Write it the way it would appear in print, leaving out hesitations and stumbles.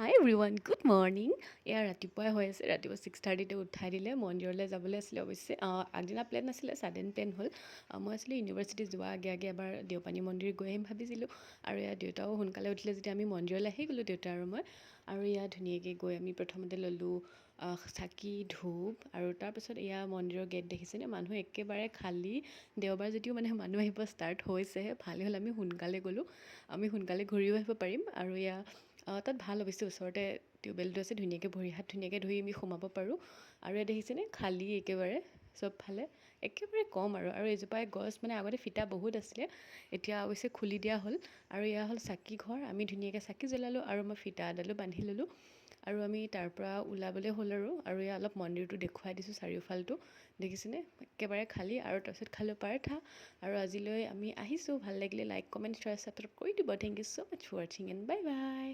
হাই everyone good morning. এয়া ৰাতিপুৱাই হৈ আছে, ৰাতিপুৱা 6:30তে উঠাই দিলে। মন্দিৰলৈ যাবলৈ আছিলে অৱশ্যে, আগদিনা প্লেন নাছিলে, ছাডেন প্লেন হ'ল। মই আছিলোঁ ইউনিভাৰ্চিটি যোৱা আগে আগে এবাৰ দেওপানী মন্দিৰ গৈ আহিম ভাবিছিলোঁ। আৰু ইয়াত দেউতাও সোনকালে উঠিলে যেতিয়া আমি মন্দিৰলৈ আহি গ'লোঁ, দেউতা আৰু মই। আৰু ইয়াত ধুনীয়াকৈ গৈ আমি প্ৰথমতে ল'লোঁ চাকি ধূপ, আৰু তাৰপিছত এয়া মন্দিৰৰ গেট দেখিছেনে, মানুহ একেবাৰে খালী। দেওবাৰ যদিও মানে মানুহ আহিব ষ্টাৰ্ট হৈছেহে, ভালেই হ'ল আমি সোনকালে গ'লোঁ, আমি সোনকালে ঘূৰিও আহিব পাৰিম। আৰু এয়া তাত ভাল অৱশ্যে, ওচৰতে টিউবৱেলটো আছে, ধুনীয়াকৈ ভৰি হাত ধুনীয়াকৈ ধুই আমি সোমাব পাৰোঁ। আৰু ইয়াত দেখিছেনে খালী একেবাৰে চবফালে, একেবাৰে কম। আৰু এজোপাই গছ মানে আগতে ফিটা বহুত আছিলে, এতিয়া অৱশ্যে খুলি দিয়া হ'ল। আৰু এয়া হ'ল চাকি ঘৰ, আমি ধুনীয়াকৈ চাকি জ্বলালোঁ আৰু মই ফিটা এডালো বান্ধি ল'লোঁ। আৰু আমি তাৰপৰা ওলাবলৈ হ'ল। আৰু এয়া অলপ মন্দিৰটো দেখুৱাই দিছোঁ, চাৰিওফালটো দেখিছেনে একেবাৰে খালী। আৰু তাৰপিছত খালোঁ পাৰঠা। আৰু আজিলৈ আমি আহিছোঁ, ভাল লাগিলে লাইক কমেণ্ট শ্বেয়াৰ ছাবস্ক্ৰাইব কৰি দিব। Thank you so' much for ৱাচিং এণ্ড বাই বাই।